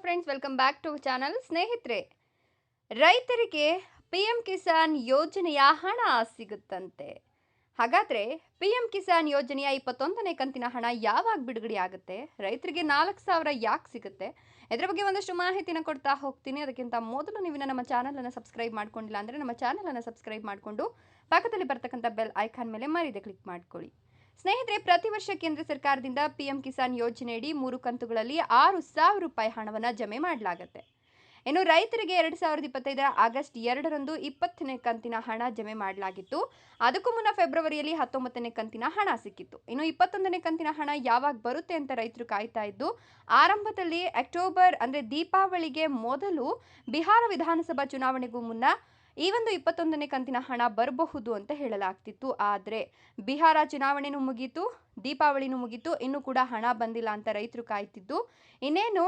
Friends, welcome back to channel. ಸ್ನೇಹಿತರೆ, ರೈತರಿಗೆ PM Kisan ಯೋಜನೆಯ ಹಣ ಸಿಗುತ್ತಂತೆ. ಹಾಗಾದ್ರೆ ಪಿಎಂ ಕಿಸಾನ್ ಯೋಜನೆಯ 21ನೇ ಕಂತಿನ ಹಣ ಯಾವಾಗ ಬಿಡುಗಡೆ ಆಗುತ್ತೆ? ರೈತರಿಗೆ 4,000 ಯಾಕೆ ಸಿಗುತ್ತೆ? ಇದರ ಬಗ್ಗೆ ಒಂದಷ್ಟು ಮಾಹಿತಿನ ಕೊಡ್ತಾ ಹೋಗ್ತೀನಿ. ಅದಕ್ಕಿಂತ ಮೊದಲು ನೀವು ನಮ್ಮ ಚಾನಲ್ ಅನ್ನು ಸಬ್ಸ್ಕ್ರೈಬ್ ಮಾಡ್ಕೊಂಡಿಲ್ಲ ಅಂದ್ರೆ ನಮ್ಮ ಚಾನಲ್ ಅನ್ನು ಸಬ್ಸ್ಕ್ರೈಬ್ ಮಾಡಿಕೊಂಡು ಪಕ್ಕದಲ್ಲಿ ಬರ್ತಕ್ಕಂಥ ಬೆಲ್ ಐಕಾನ್ ಮೇಲೆ ಮರಿದೆ ಕ್ಲಿಕ್ ಮಾಡ್ಕೊಳ್ಳಿ. ಸ್ನೇಹಿತರೆ, ಪ್ರತಿ ವರ್ಷ ಕೇಂದ್ರ ಸರ್ಕಾರದಿಂದ ಪಿಎಂ ಕಿಸಾನ್ ಯೋಜನೆಯಡಿ 3 ಕಂತುಗಳಲ್ಲಿ 6,000 ರೂಪಾಯಿ ಹಣವನ್ನು ಜಮೆ ಮಾಡಲಾಗುತ್ತೆ. ಇನ್ನು ರೈತರಿಗೆ 2025 ಆಗಸ್ಟ್ 2ರಂದು 20ನೇ ಕಂತಿನ ಹಣ ಜಮೆ ಮಾಡಲಾಗಿತ್ತು. ಅದಕ್ಕೂ ಮುನ್ನ ಫೆಬ್ರವರಿಯಲ್ಲಿ 19ನೇ ಕಂತಿನ ಹಣ ಸಿಕ್ಕಿತ್ತು. ಇನ್ನು 21ನೇ ಕಂತಿನ ಹಣ ಯಾವಾಗ ಬರುತ್ತೆ ಅಂತ ರೈತರು ಕಾಯ್ತಾ ಇದ್ದು, ಆರಂಭದಲ್ಲಿ ಅಕ್ಟೋಬರ್ ಅಂದ್ರೆ ದೀಪಾವಳಿಗೆ ಮೊದಲು ಬಿಹಾರ ವಿಧಾನಸಭಾ ಚುನಾವಣೆಗೂ ಮುನ್ನ ಈ ಒಂದು 21ನೇ ಕಂತಿನ ಹಣ ಬರಬಹುದು ಅಂತ ಹೇಳಲಾಗ್ತಿತ್ತು. ಆದರೆ ಬಿಹಾರ ಚುನಾವಣೆನೂ ಮುಗೀತು, ದೀಪಾವಳಿನೂ ಮುಗೀತು, ಇನ್ನೂ ಕೂಡ ಹಣ ಬಂದಿಲ್ಲ ಅಂತ ರೈತರು ಕಾಯ್ತಿದ್ದು, ಇನ್ನೇನು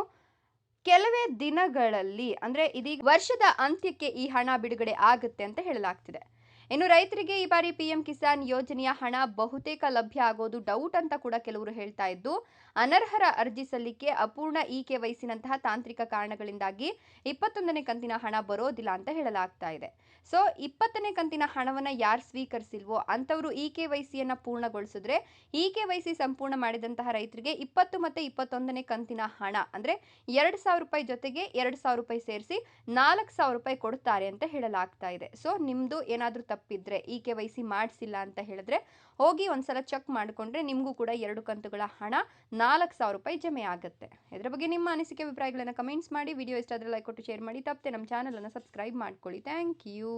ಕೆಲವೇ ದಿನಗಳಲ್ಲಿ ಅಂದ್ರೆ ಇದೀಗ ವರ್ಷದ ಅಂತ್ಯಕ್ಕೆ ಈ ಹಣ ಬಿಡುಗಡೆ ಆಗುತ್ತೆ ಅಂತ ಹೇಳಲಾಗ್ತಿದೆ. ಇನ್ನು ರೈತರಿಗೆ ಈ ಬಾರಿ ಪಿಎಂ ಕಿಸಾನ್ ಯೋಜನೆಯ ಹಣ ಬಹುತೇಕ ಲಭ್ಯ ಆಗೋದು ಡೌಟ್ ಅಂತ ಕೂಡ ಕೆಲವರು ಹೇಳ್ತಾ ಇದ್ದು, ಅನರ್ಹರ ಅರ್ಜಿ ಸಲ್ಲಿಕೆ, ಅಪೂರ್ಣ ಇಕೆವೈಸಿನಂತಹ ತಾಂತ್ರಿಕ ಕಾರಣಗಳಿಂದಾಗಿ 21ನೇ ಕಂತಿನ ಹಣ ಬರೋದಿಲ್ಲ ಅಂತ ಹೇಳಲಾಗ್ತಾ ಇದೆ. ಸೊ 20ನೇ ಕಂತಿನ ಹಣವನ್ನ ಯಾರು ಸ್ವೀಕರಿಸಿಲ್ವೋ ಅಂತವರು ಇಕೆವೈಸಿಯನ್ನ ಪೂರ್ಣಗೊಳಿಸಿದ್ರೆ, ಇಕೆವೈಸಿ ಸಂಪೂರ್ಣ ಮಾಡಿದಂತಹ ರೈತರಿಗೆ 20 ಮತ್ತೆ 21ನೇ ಕಂತಿನ ಹಣ ಅಂದ್ರೆ 2,000 ರೂಪಾಯಿ ಜೊತೆಗೆ 2,000 ರೂಪಾಯಿ ಸೇರಿಸಿ 4,000 ರೂಪಾಯಿ ಕೊಡ್ತಾರೆ ಅಂತ ಹೇಳಲಾಗ್ತಾ ಇದೆ. ಸೊ ನಿಮ್ದು ಏನಾದ್ರೂ ತಪ್ಪಿದ್ರೆ, ಇಕೆವೈಸಿ ಮಾಡಿಸಿಲ್ಲ ಅಂತ ಹೇಳಿದ್ರೆ ಹೋಗಿ ಒಂದ್ಸಲ ಚೆಕ್ ಮಾಡಿಕೊಂಡ್ರೆ ನಿಮಗೂ ಕೂಡ 2 ಕಂತುಗಳ ಹಣ 4,000 ರೂಪಾಯಿ ಜಮೆ ಆಗುತ್ತೆ. ಇದರ ಬಗ್ಗೆ ನಿಮ್ಮ ಅನಿಸಿಕೆ ಅಭಿಪ್ರಾಯಗಳನ್ನು ಕಮೆಂಟ್ಸ್ ಮಾಡಿ. ವಿಡಿಯೋ ಇಷ್ಟ ಆದರೆ ಲೈಕ್ ಕೊಟ್ಟು ಶೇರ್ ಮಾಡಿ. ತಪ್ಪದೆ ನಮ್ಮ ಚಾನಲ್ ಅನ್ನು ಸಬ್ಸ್ಕ್ರೈಬ್ ಮಾಡ್ಕೊಳ್ಳಿ. Thank you.